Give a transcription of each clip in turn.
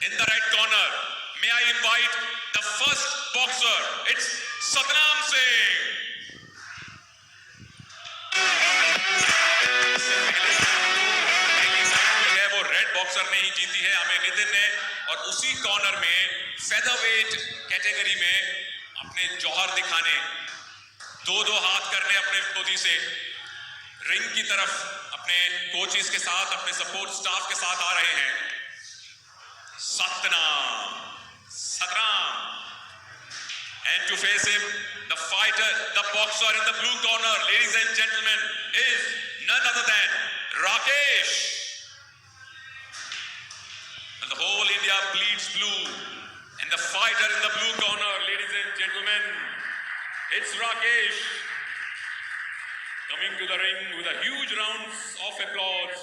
In the red corner, may I invite the first boxer? It's Satnam Singh. है वो red boxer ने ही जीती है, अमेय नितिन ने, और उसी कॉर्नर में फेदरवेट कैटेगरी में अपने जौहर दिखाने, दो हाथ करने अपने विरोधी से रिंग की तरफ अपने कोचेस के साथ, अपने सपोर्ट स्टाफ के साथ आ रहे हैं Satnam. And to face him, the fighter, the boxer in the blue corner, ladies and gentlemen, is none other than Rakesh. And the whole India bleeds blue. And the fighter in the blue corner, ladies and gentlemen, it's Rakesh. Coming to the ring with a huge rounds of applause.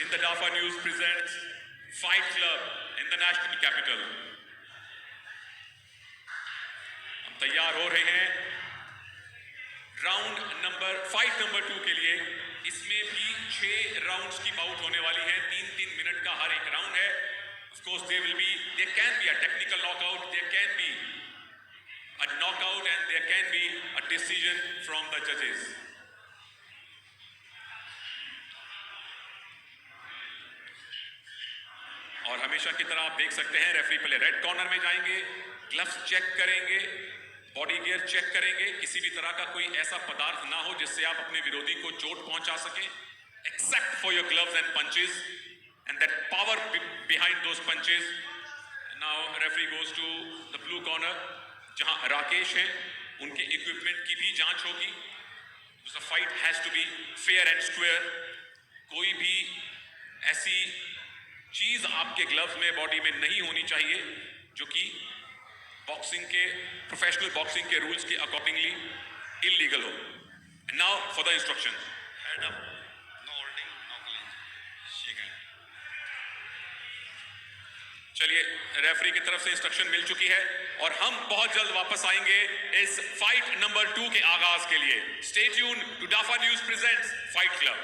In the Dafa News presents Fight Club in the national capital. हम तैयार हो रहे हैं fight number 2 के लिए। इसमें भी 6 rounds की बाउट होने वाली है, 3-3 मिनट का हर एक राउंड है। Of course, there can be a technical knockout, there can be a knockout, and there can be a decision from the judges. और हमेशा की तरह आप देख सकते हैं, रेफरी पहले रेड कॉर्नर में जाएंगे, ग्लव्स चेक करेंगे, बॉडी गियर चेक करेंगे, किसी भी तरह का कोई ऐसा पदार्थ ना हो जिससे आप अपने विरोधी को चोट पहुंचा सकें, except for your gloves and punches and that power behind those punches. Now referee goes to the blue corner, जहां राकेश हैं, उनके इक्विपमेंट की भी जांच होगी। The fight has to be fair and square. कोई भी ऐसी चीज आपके ग्लव्स में, बॉडी में नहीं होनी चाहिए जो कि बॉक्सिंग के, प्रोफेशनल बॉक्सिंग के रूल्स के अकॉर्डिंगली इलीगल हो। Now for the instruction. Head up, no holding, no clinch, shake hand. चलिए, रेफरी की तरफ से इंस्ट्रक्शन मिल चुकी है और हम बहुत जल्द वापस आएंगे इस फाइट नंबर 2 के आगाज के लिए। Stay tune to Dafa news presents fight club.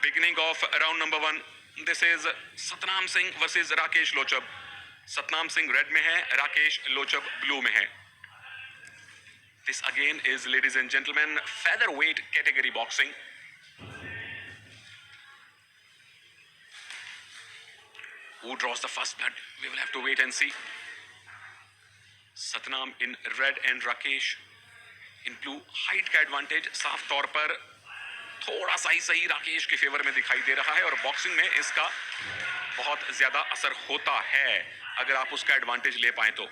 Beginning of round number 1. This is Satnam Singh versus Rakesh Lochab. Satnam Singh red में है, Rakesh Lochab blue में है. This again is, ladies and gentlemen, featherweight category boxing. Who draws the first blood? We will have to wait and see. Satnam in red and Rakesh in blue. Height का advantage साफ तौर पर थोड़ा सा ही सही राकेश के फेवर में दिखाई दे रहा है और बॉक्सिंग में इसका बहुत ज्यादा असर होता है अगर आप उसका एडवांटेज ले पाए तो।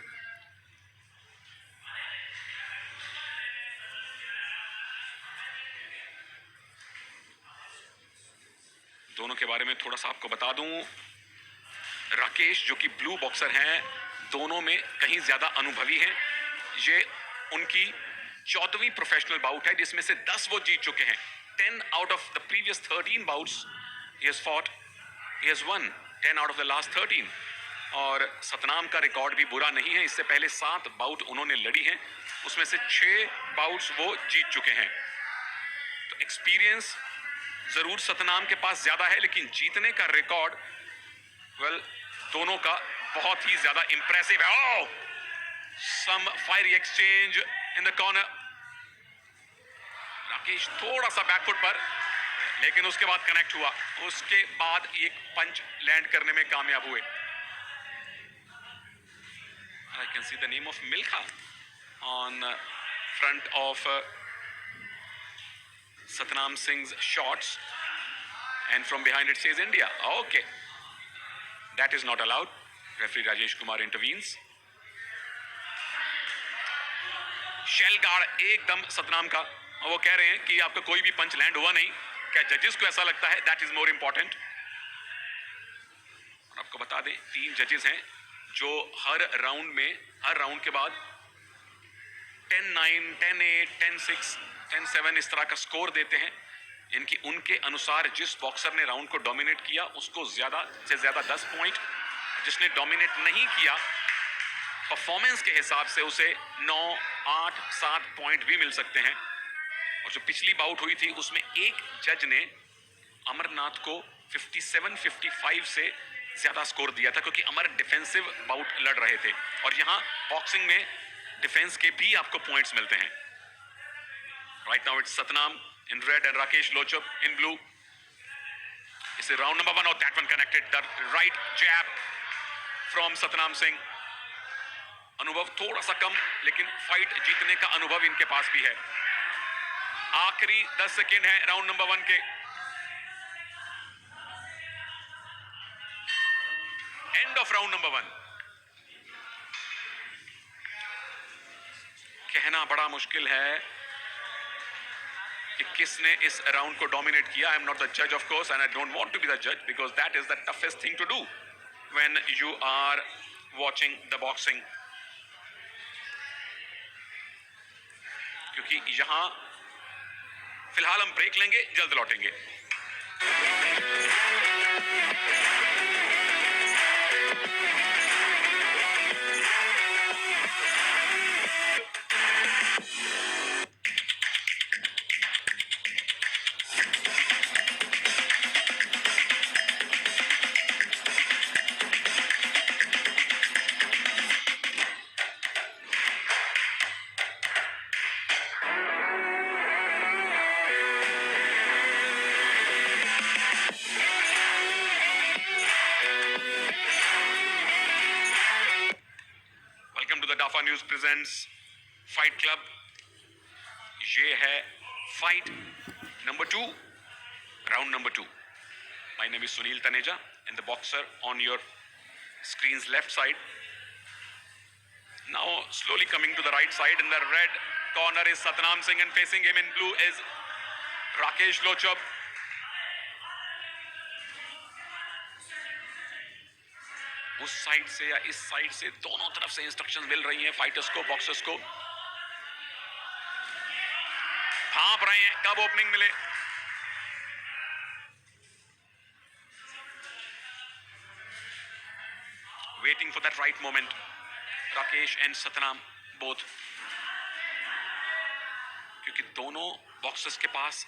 दोनों के बारे में थोड़ा सा आपको बता दूं, राकेश जो कि ब्लू बॉक्सर हैं, दोनों में कहीं ज्यादा अनुभवी हैं। ये उनकी 14वीं प्रोफेशनल बाउट है जिसमें से 10 वो जीत चुके हैं। 10 out of the previous 13 bouts he has fought, he has won 10 out of the last 13. और सतनाम का रिकॉर्ड भी बुरा नहीं है, इससे पहले 7 बाउट उन्होंने लड़ी हैं, उसमें से 6 बाउट्स वो जीत चुके हैं। तो एक्सपीरियंस जरूर सतनाम के पास ज्यादा है, लेकिन जीतने का रिकॉर्ड दोनों का बहुत ही ज्यादा इंप्रेसिव है। Oh, some fiery exchange in the corner. Rakesh थोड़ा सा बैकफुट पर, लेकिन उसके बाद कनेक्ट हुआ, उसके बाद एक पंच लैंड करने में कामयाब हुए। I can see the name of Milkha on front of Satnam Singh's shorts, and from behind it says India. Okay, that is not allowed. Referee Rajesh Kumar intervenes. Shell guard एकदम सतनाम का, वो कह रहे हैं कि आपका कोई भी पंच लैंड हुआ नहीं। क्या जजेस को ऐसा लगता है? That is more important. अब आपको बता दें 3 जजेस हैं जो हर राउंड के बाद 10-9, 10-8, 10-6, 10-7 इस तरह का स्कोर देते हैं। इनकी उनके अनुसार जिस बॉक्सर ने राउंड को डोमिनेट किया उसको ज्यादा से ज्यादा 10 पॉइंट, जिसने डोमिनेट नहीं किया परफॉर्मेंस के हिसाब से उसे 9, 8, 7 पॉइंट भी मिल सकते हैं। और जो पिछली बाउट हुई थी उसमें एक जज ने अमरनाथ को 57-55 से ज्यादा स्कोर दिया था क्योंकि अमर डिफेंसिव बाउट लड़ रहे थे, और यहां बॉक्सिंग में डिफेंस के भी आपको पॉइंट्स मिलते हैं। Right now it's Satnam in red and Rakesh Lochab in blue. It's round number 1 of that one connected. The right jab from Satnam Singh. अनुभव थोड़ा सा कम, लेकिन फाइट जीतने का अनुभव इनके पास भी है। आखिरी 10 सेकेंड है राउंड नंबर 1 के। End of round number 1। कहना बड़ा मुश्किल है कि किसने इस राउंड को डोमिनेट किया। आई एम नॉट द जज of course and I don't want to be the जज because that is the toughest thing to do when you are watching the boxing. क्योंकि यहां फिलहाल हम ब्रेक लेंगे, जल्द लौटेंगे। दाफा न्यूज प्रेजेंट्स फाइट क्लब। ये है fight number 2, round number 2। My name is Sunil Taneja and the boxer on your screen's left side. Now slowly coming to the right side. In the red corner is Satnam Singh and facing him in blue is Rakesh Lochab. उस side से या इस side से दोनों तरफ से instructions मिल रही हैं फाइटर्स को, बॉक्सर्स को। भांप रहे हैं कब ओपनिंग मिले। Waiting for that right moment. Rakesh and Satnam both, क्योंकि दोनों बॉक्सर्स के पास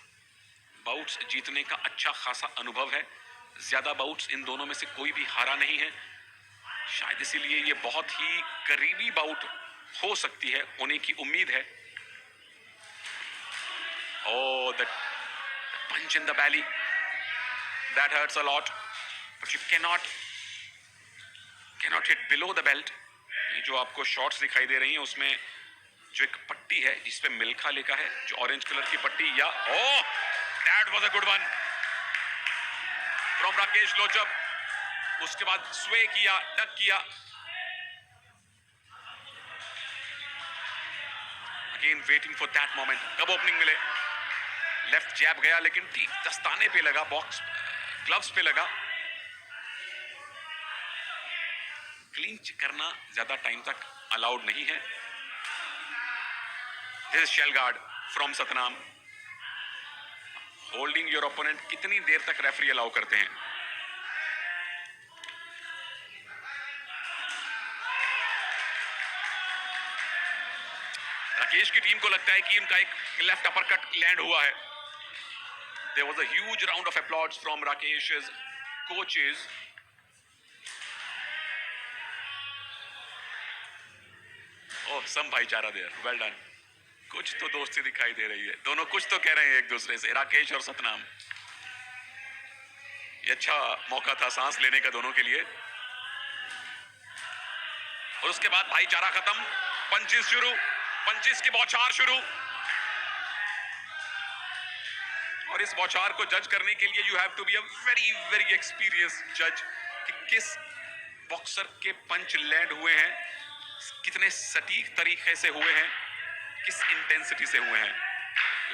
बाउट्स जीतने का अच्छा खासा अनुभव है। ज्यादा बाउट्स इन दोनों में से कोई भी हारा नहीं है। शायद इसीलिए ये बहुत ही करीबी बाउट हो सकती है, होने की उम्मीद है। Oh, the punch in the belly, that hurts a lot, but you cannot hit below the belt. ये जो आपको शॉट्स दिखाई दे रही हैं उसमें जो एक पट्टी है जिसपे मिल्खा लिखा है, जो ऑरेंज कलर की पट्टी, या that was a good one from Rakesh Lochab. उसके बाद स्वे किया, डक किया, again waiting for that moment कब ओपनिंग मिले। लेफ्ट जैब गया लेकिन ठीक दस्ताने पे लगा, बॉक्स ग्लव्स पे लगा। क्लिंच करना ज्यादा टाइम तक अलाउड नहीं है। This shell guard from Satnam. Holding your opponent कितनी देर तक रेफरी अलाउ करते हैं। राकेश की टीम को लगता है कि इनका एक लेफ्ट अपरकट लैंड हुआ है। There was a huge round of applause from Rakesh's coaches. Oh, some भाईचारा there. Well done. कुछ तो दोस्ती दिखाई दे रही है। दोनों कुछ तो कह रहे हैं एक दूसरे से, राकेश और सतनाम। ये अच्छा मौका था सांस लेने का दोनों के लिए। और उसके बाद भाईचारा खत्म, पंचेस शुरू, पंचेस की बौछार शुरू। और इस बौछार को जज करने के लिए you have to be a very very experienced जज कि किस बॉक्सर के पंच लैंड हुए हैं, कितने सटीक तरीके से हुए हैं, किस इंटेंसिटी से हुए हैं।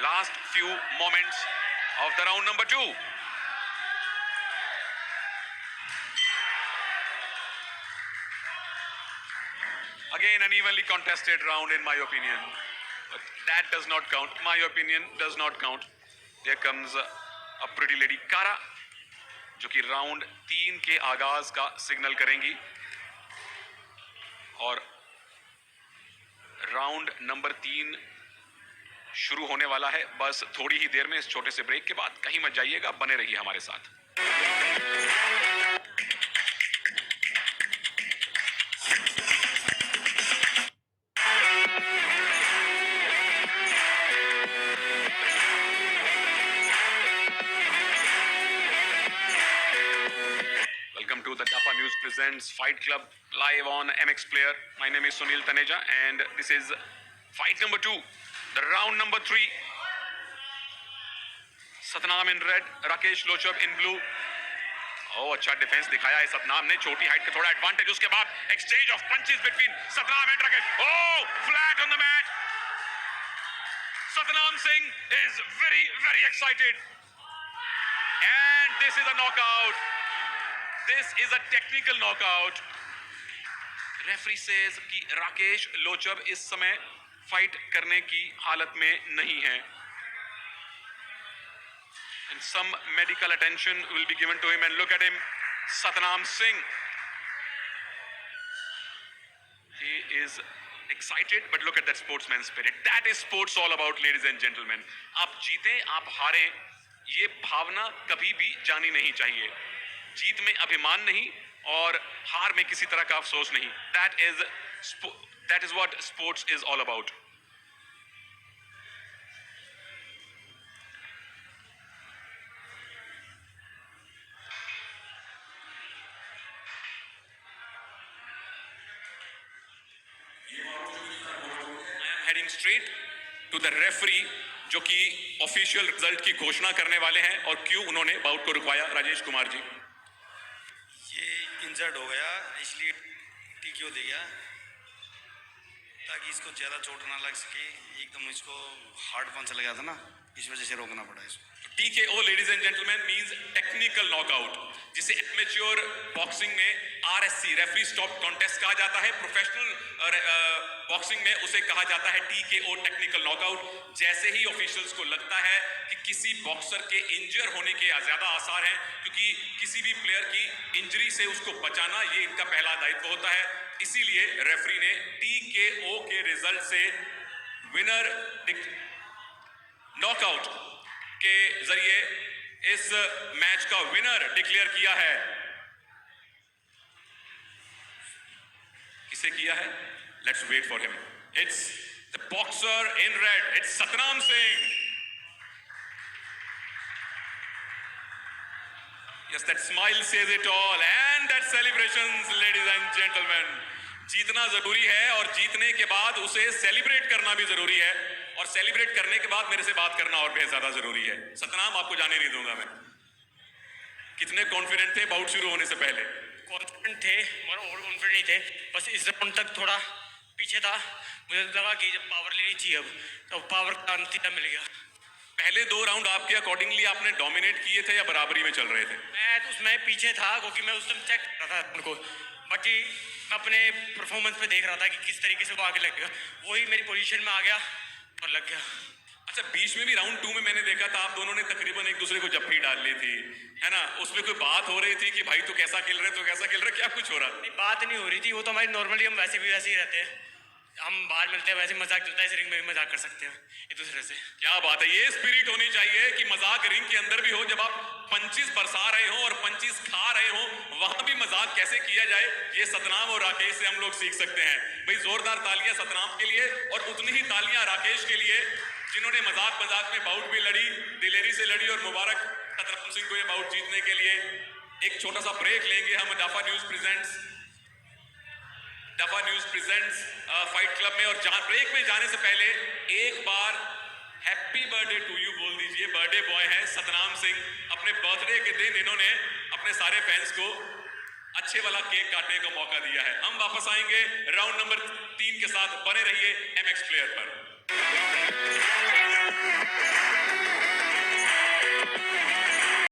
Last few moments of the round number 2। Again, an evenly contested round in my opinion. But that does not count. My opinion does not count. There comes a pretty lady Kara, जो कि round 3 के आगाज का signal करेंगी और round number 3 शुरू होने वाला है बस थोड़ी ही देर में। इस छोटे से ब्रेक के बाद कहीं मत जाइएगा, बने रहिए हमारे साथ। Welcome to the DAPA News presents Fight Club live on MX Player. My name is Sunil Taneja and this is fight number 2, the round number 3. Satnam in red, Rakesh Lochab in blue. Oh, अच्छा डिफेंस दिखाया है सतनाम ने, छोटी height का थोड़ा advantage. उसके बाद exchange of punches between Satnam and Rakesh. Oh, flat on the mat. Satnam Singh is very excited and this is a knockout. This is a technical knockout. Referee says कि राकेश लोचब इस समय फाइट करने की हालत में नहीं है and some medical attention will be given to him. And look at him, Satnam Singh. He is excited, but look at that sportsman spirit. That is sports all about, ladies and gentlemen. आप जीतें, आप हारें, ये भावना कभी भी जानी नहीं चाहिए। जीत में अभिमान नहीं और हार में किसी तरह का अफसोस नहीं। That is what sports is all about. I am heading straight to the referee जो कि ऑफिशियल रिजल्ट की घोषणा करने वाले हैं और क्यों उन्होंने बाउट को रुकवाया। राजेश कुमार जी, ये इंजर्ड हो गया इसलिए टीक्यू दे गया ताकि इसको ज़्यादा चोट ना लग सके। एकदम इसको हार्ड पंच लगा था ना, इस वजह से रोकना पड़ा इसको। TKO ladies and gentlemen means technical knockout, जिसे एमेच्योर बॉक्सिंग में RSC रेफरी स्टॉप कॉन्टेस्ट कहा जाता है। प्रोफेशनल बॉक्सिंग में उसे कहा जाता है TKO टेक्निकल नॉकआउट। जैसे ही ऑफिशियल्स को लगता है कि किसी बॉक्सर के इंजर होने के ज्यादा आसार हैं, क्योंकि किसी भी प्लेयर की इंजरी से उसको बचाना ये इनका पहला दायित्व होता है, इसीलिए रेफरी ने TKO के रिजल्ट से विनर नॉकआउट के जरिए इस मैच का विनर डिक्लेयर किया है। किसे किया है? Let's wait for him. It's the boxer in red, it's Satnam Singh. Yes, that smile says it all and that celebrations, ladies and gentlemen. जीतना जरूरी है और जीतने के बाद उसे सेलिब्रेट करना भी जरूरी है और सेलिब्रेट करने के बाद मेरे से बात करना और भी ज्यादा जरूरी है। सतनाम, आपको जाने नहीं दूंगा मैं। कितने कॉन्फिडेंट थे बाउट शुरू होने से पहले? कॉन्फिडेंट थे मगर ओवर कॉन्फिडेंट नहीं थे। बस इस राउंड तक थोड़ा पीछे था। मुझे लगा कि जब पावर लेनी चाहिए अब तो पावर का नतीजा मिल गया। पहले 2 राउंड आपके अकॉर्डिंगली आपने डोमिनेट किए थे या बराबरी में चल रहे थे? मैं तो उसमें पीछे था क्योंकि मैं उस टाइम चेक कर रहा था उनको, बाकी मैं अपने परफॉर्मेंस पे देख रहा था कि किस तरीके से वो आगे लगेगा। वही मेरी पोजीशन में आ गया और लग गया। अच्छा, बीच में भी राउंड 2 में मैंने देखा था आप दोनों ने तकरीबन एक दूसरे को जप्फी डाल ली थी, है ना? उसमें कोई बात हो रही थी कि भाई तू कैसा खेल रहे, तो कैसा खेल रहे, क्या कुछ हो रहा? नहीं, बात नहीं हो रही थी। वो तो हमारी नॉर्मली हम वैसे भी वैसे ही रहते हैं। हम बाहर मिलते हैं वैसे मजाक चलता है, इस रिंग में भी मजाक कर सकते हैं एक दूसरे से। क्या बात है, ये स्पिरिट होनी चाहिए कि मजाक रिंग के अंदर भी हो। जब आप पंचेस बरसा रहे हो और पंचेस खा रहे हो, वहां भी मजाक कैसे किया जाए, ये सतनाम और राकेश से हम लोग सीख सकते हैं। भाई जोरदार तालियां सतनाम के लिए और उतनी ही तालियां राकेश के लिए, जिन्होंने मजाक मजाक में बाउट भी लड़ी, दिलेरी से लड़ी। और मुबारक सतनाम सिंह को ये बाउट जीतने के लिए। एक छोटा सा ब्रेक लेंगे हम डाफा न्यूज प्रेजेंट्स फाइट क्लब में। और ब्रेक में जाने से पहले एक बार हैप्पी बर्थडे टू यू बोल दीजिए। बर्थडे बॉय है सतनाम सिंह। अपने बर्थडे के दिन इन्होंने अपने सारे फैंस को अच्छे वाला केक काटने का मौका दिया है। हम वापस आएंगे राउंड नंबर 3 के साथ। बने रहिए MX प्लेयर पर।